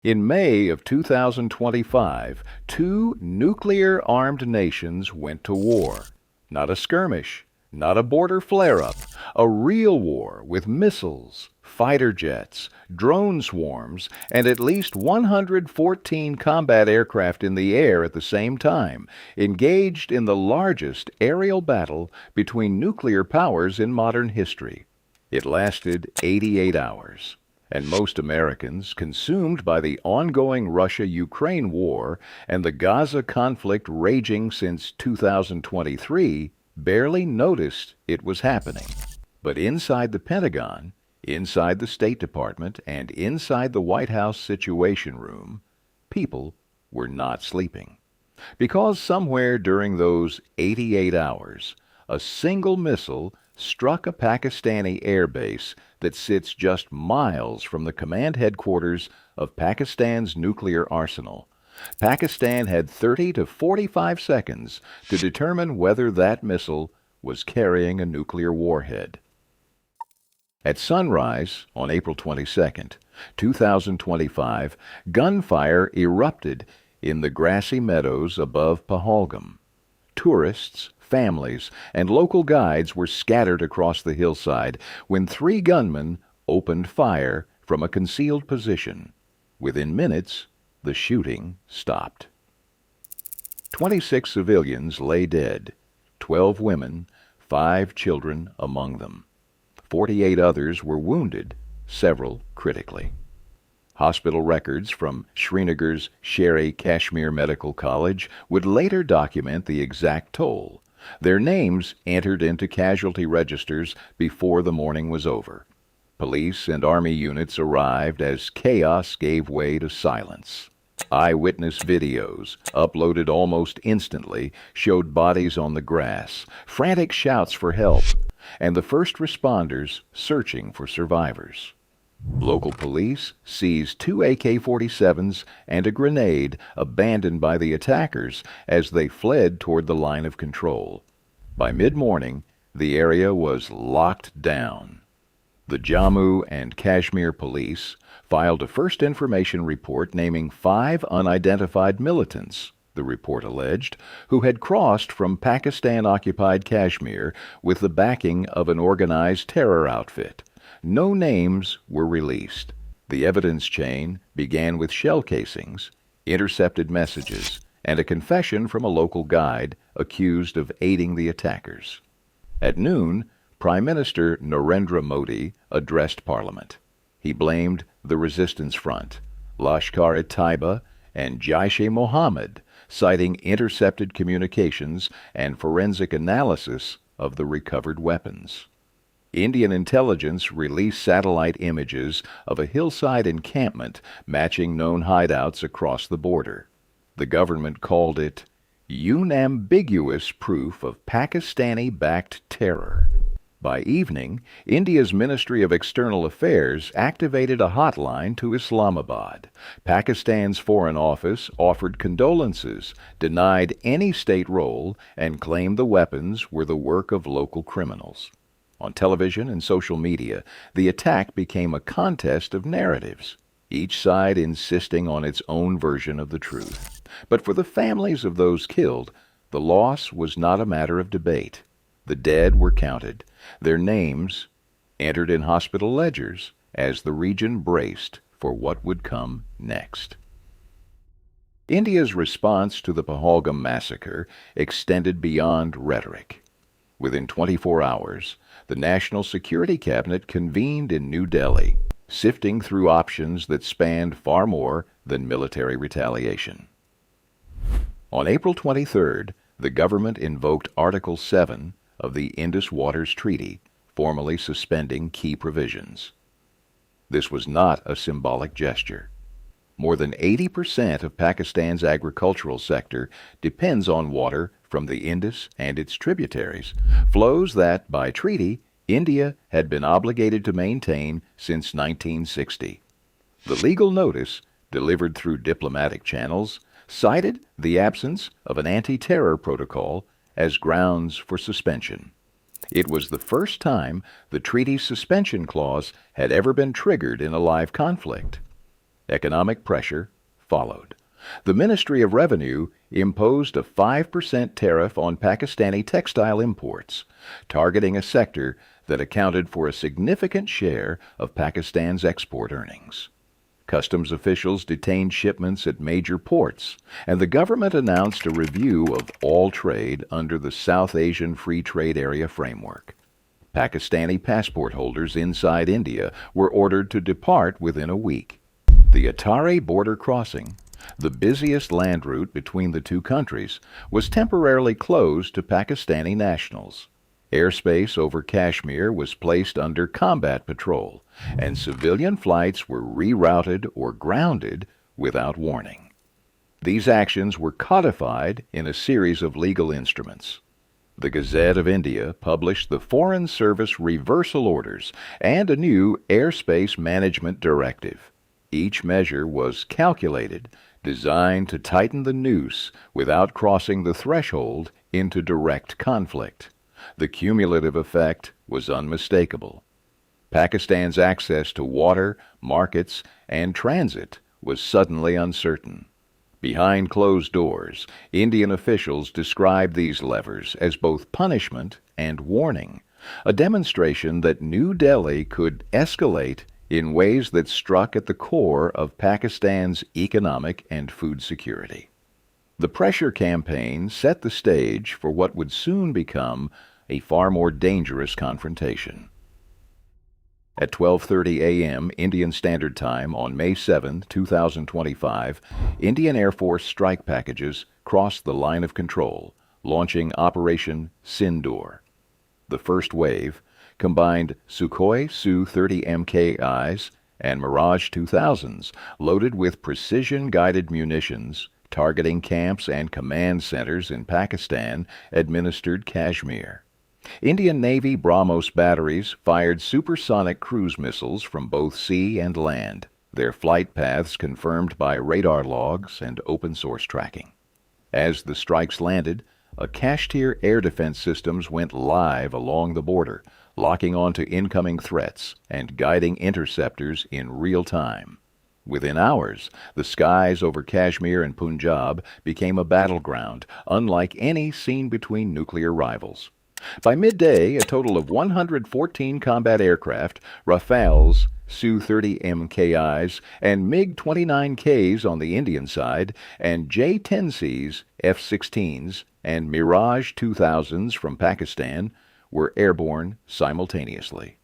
In May of 2025, two nuclear-armed nations went to war. Not a skirmish, not a border flare-up, a real war with missiles, fighter jets, drone swarms, and at least 114 combat aircraft in the air at the same time, engaged in the largest aerial battle between nuclear powers in modern history. It lasted 88 hours. And most Americans, consumed by the ongoing Russia-Ukraine war and the Gaza conflict raging since 2023, barely noticed it was happening. But inside the Pentagon, inside the State Department, and inside the White House Situation Room, people were not sleeping. Because somewhere during those 88 hours, a single missile struck a Pakistani air base that sits just miles from the command headquarters of Pakistan's nuclear arsenal. Pakistan had 30 to 45 seconds to determine whether that missile was carrying a nuclear warhead. At sunrise on April 22, 2025, gunfire erupted in the grassy meadows above Pahalgam. Tourists, families, and local guides were scattered across the hillside when three gunmen opened fire from a concealed position. Within minutes, the shooting stopped. 26 civilians lay dead, 12 women, 5 children among them. 48 others were wounded, several critically. Hospital records from Srinagar's Sher-e-Kashmir Medical College would later document the exact toll. Their names entered into casualty registers before the morning was over. Police and Army units arrived as chaos gave way to silence. Eyewitness videos, uploaded almost instantly, showed bodies on the grass, frantic shouts for help, and the first responders searching for survivors. Local police seized 2 AK-47s and a grenade abandoned by the attackers as they fled toward the line of control. By mid-morning, the area was locked down. The Jammu and Kashmir police filed a first information report naming 5 unidentified militants, the report alleged, who had crossed from Pakistan-occupied Kashmir with the backing of an organized terror outfit. No names were released. The evidence chain began with shell casings, intercepted messages, and a confession from a local guide accused of aiding the attackers. At noon, Prime Minister Narendra Modi addressed Parliament. He blamed the Resistance Front, Lashkar-e-Taiba, and Jaish-e-Mohammed, citing intercepted communications and forensic analysis of the recovered weapons. Indian intelligence released satellite images of a hillside encampment matching known hideouts across the border. The government called it unambiguous proof of Pakistani-backed terror. By evening, India's Ministry of External Affairs activated a hotline to Islamabad. Pakistan's Foreign Office offered condolences, denied any state role, and claimed the weapons were the work of local criminals. On television and social media, the attack became a contest of narratives, each side insisting on its own version of the truth. But for the families of those killed, the loss was not a matter of debate. The dead were counted, their names entered in hospital ledgers as the region braced for what would come next. India's response to the Pahalgam massacre extended beyond rhetoric. Within 24 hours, the National Security Cabinet convened in New Delhi, sifting through options that spanned far more than military retaliation. On April 23rd, the government invoked Article 7 of the Indus Waters Treaty, formally suspending key provisions. This was not a symbolic gesture. More than 80% of Pakistan's agricultural sector depends on water from the Indus and its tributaries, flows that, by treaty, India had been obligated to maintain since 1960. The legal notice, delivered through diplomatic channels, cited the absence of an anti-terror protocol as grounds for suspension. It was the first time the treaty's suspension clause had ever been triggered in a live conflict. Economic pressure followed. The Ministry of Revenue imposed a 5% tariff on Pakistani textile imports, targeting a sector that accounted for a significant share of Pakistan's export earnings. Customs officials detained shipments at major ports, and the government announced a review of all trade under the South Asian Free Trade Area framework. Pakistani passport holders inside India were ordered to depart within a week. The Atari border crossing, the busiest land route between the two countries, was temporarily closed to Pakistani nationals. Airspace over Kashmir was placed under combat patrol, and civilian flights were rerouted or grounded without warning. These actions were codified in a series of legal instruments. The Gazette of India published the Foreign Service Reversal Orders and a new Airspace Management Directive. Each measure was calculated, designed to tighten the noose without crossing the threshold into direct conflict. The cumulative effect was unmistakable. Pakistan's access to water, markets, and transit was suddenly uncertain. Behind closed doors, Indian officials described these levers as both punishment and warning, a demonstration that New Delhi could escalate in ways that struck at the core of Pakistan's economic and food security. The pressure campaign set the stage for what would soon become a far more dangerous confrontation. At 12:30 a.m. Indian Standard Time on May 7, 2025, Indian Air Force strike packages crossed the line of control, launching Operation Sindoor. The first wave combined Sukhoi Su-30 MKIs and Mirage 2000s loaded with precision-guided munitions targeting camps and command centers in Pakistan-administered Kashmir. Indian Navy BrahMos batteries fired supersonic cruise missiles from both sea and land, their flight paths confirmed by radar logs and open-source tracking. As the strikes landed, a Kashmir air defense systems went live along the border, locking onto incoming threats and guiding interceptors in real time. Within hours, the skies over Kashmir and Punjab became a battleground unlike any seen between nuclear rivals. By midday, a total of 114 combat aircraft, Rafales, Su-30 MKIs, and MiG-29Ks on the Indian side, and J-10Cs, F-16s, and Mirage 2000s from Pakistan were airborne simultaneously.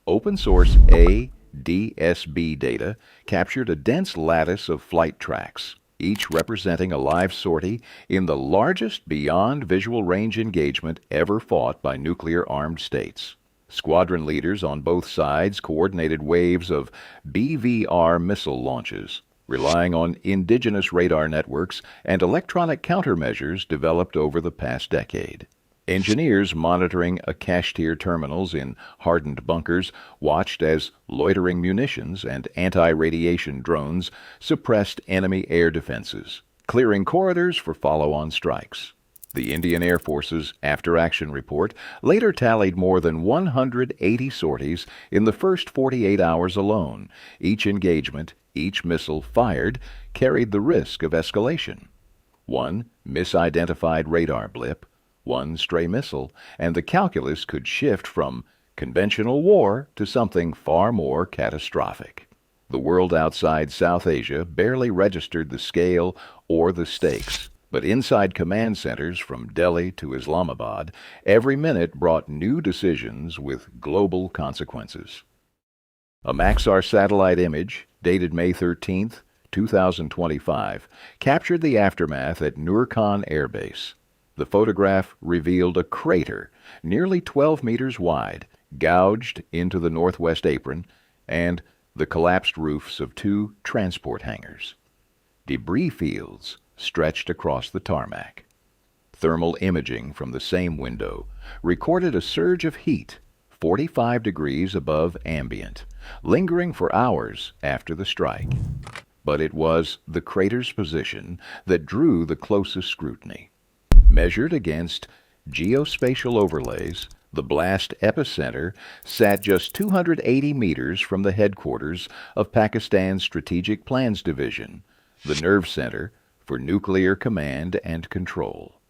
Open-source ADSB data captured a dense lattice of flight tracks, each representing a live sortie in the largest beyond visual range engagement ever fought by nuclear-armed states. Squadron leaders on both sides coordinated waves of BVR missile launches, relying on indigenous radar networks and electronic countermeasures developed over the past decade. Engineers monitoring Kashmir terminals in hardened bunkers watched as loitering munitions and anti-radiation drones suppressed enemy air defenses, clearing corridors for follow-on strikes. The Indian Air Force's after-action report later tallied more than 180 sorties in the first 48 hours alone. Each engagement, each missile fired, carried the risk of escalation. One misidentified radar blip, one stray missile, and the calculus could shift from conventional war to something far more catastrophic. The world outside South Asia barely registered the scale or the stakes, but inside command centers from Delhi to Islamabad, every minute brought new decisions with global consequences. A Maxar satellite image, dated May 13, 2025, captured the aftermath at Nur Khan Air Base. The photograph revealed a crater nearly 12 meters wide, gouged into the northwest apron, and the collapsed roofs of two transport hangars. Debris fields stretched across the tarmac. Thermal imaging from the same window recorded a surge of heat, 45 degrees above ambient, lingering for hours after the strike. But it was the crater's position that drew the closest scrutiny. Measured against geospatial overlays, The blast epicenter sat just 280 meters from the headquarters of Pakistan's Strategic Plans Division, the nerve center for nuclear command and control.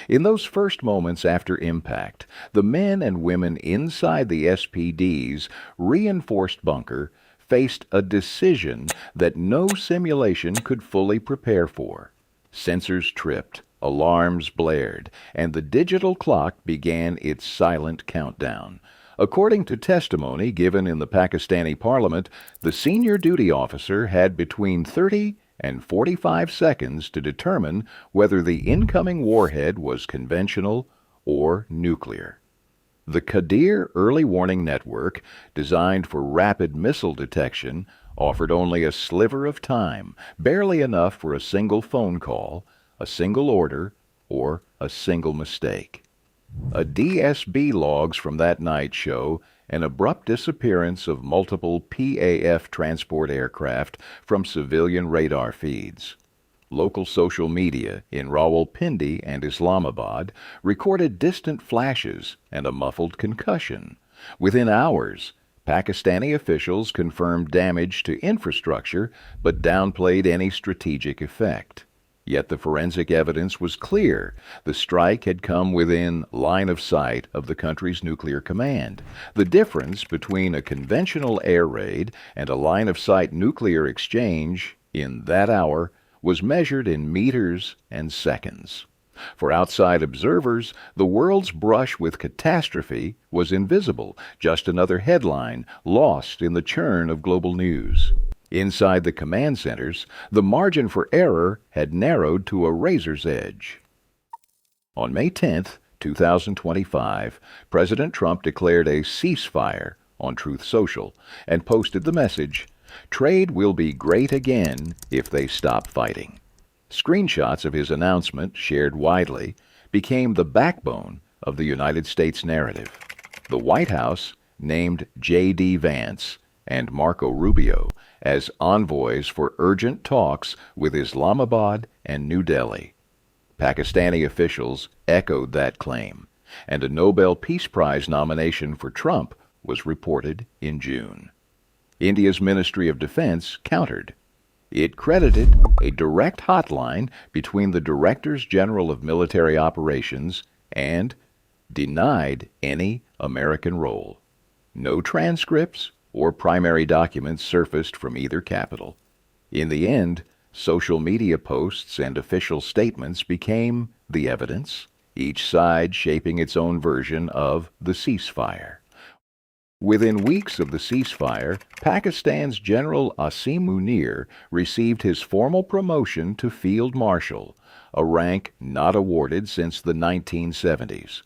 In those first moments after impact, the men and women inside the SPD's reinforced bunker faced a decision that no simulation could fully prepare for. Sensors tripped, alarms blared, and the digital clock began its silent countdown. According to testimony given in the Pakistani parliament, the senior duty officer had between 30 and 45 seconds to determine whether the incoming warhead was conventional or nuclear. The Qadir Early Warning Network, designed for rapid missile detection, offered only a sliver of time, barely enough for a single phone call, a single order, or a single mistake. DSB logs from that night show an abrupt disappearance of multiple PAF transport aircraft from civilian radar feeds. Local social media in Rawalpindi and Islamabad recorded distant flashes and a muffled concussion. Within hours, Pakistani officials confirmed damage to infrastructure but downplayed any strategic effect. Yet the forensic evidence was clear. The strike had come within line of sight of the country's nuclear command. The difference between a conventional air raid and a line-of-sight nuclear exchange in that hour was measured in meters and seconds. For outside observers, the world's brush with catastrophe was invisible, just another headline lost in the churn of global news. Inside the command centers, the margin for error had narrowed to a razor's edge. On May 10, 2025, President Trump declared a ceasefire on Truth Social and posted the message, "Trade will be great again if they stop fighting." Screenshots of his announcement, shared widely, became the backbone of the United States narrative. The White House named J.D. Vance and Marco Rubio as envoys for urgent talks with Islamabad and New Delhi. Pakistani officials echoed that claim, and a Nobel Peace Prize nomination for Trump was reported in June. India's Ministry of Defense countered. It credited a direct hotline between the Directors General of Military Operations and denied any American role. No transcripts or primary documents surfaced from either capital. In the end, social media posts and official statements became the evidence, each side shaping its own version of the ceasefire. Within weeks of the ceasefire, Pakistan's General Asim Munir received his formal promotion to Field Marshal, a rank not awarded since the 1970s.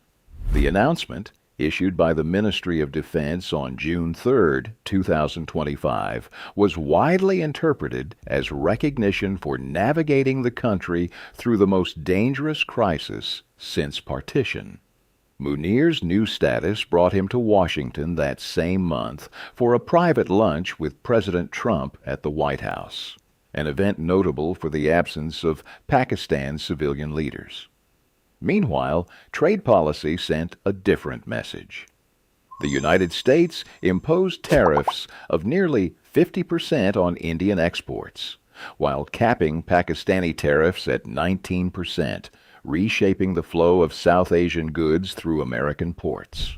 The announcement, issued by the Ministry of Defense on June 3, 2025, was widely interpreted as recognition for navigating the country through the most dangerous crisis since partition. Munir's new status brought him to Washington that same month for a private lunch with President Trump at the White House, an event notable for the absence of Pakistan's civilian leaders. Meanwhile, trade policy sent a different message. The United States imposed tariffs of nearly 50% on Indian exports, while capping Pakistani tariffs at 19%, reshaping the flow of South Asian goods through American ports.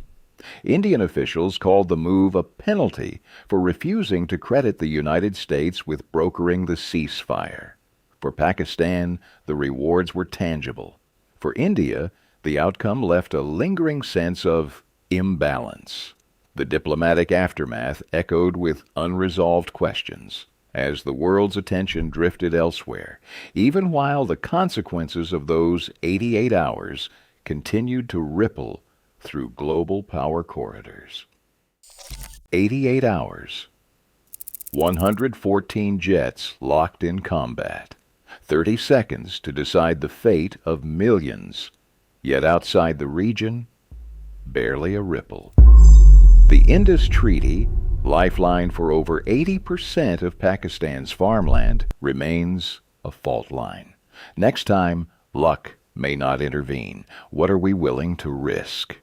Indian officials called the move a penalty for refusing to credit the United States with brokering the ceasefire. For Pakistan, the rewards were tangible. For India, the outcome left a lingering sense of imbalance. The diplomatic aftermath echoed with unresolved questions as the world's attention drifted elsewhere, even while the consequences of those 88 hours continued to ripple through global power corridors. 88 hours. 114 jets locked in combat. 30 seconds to decide the fate of millions. Yet outside the region, barely a ripple. The Indus Treaty, lifeline for over 80% of Pakistan's farmland, remains a fault line. Next time, luck may not intervene. What are we willing to risk?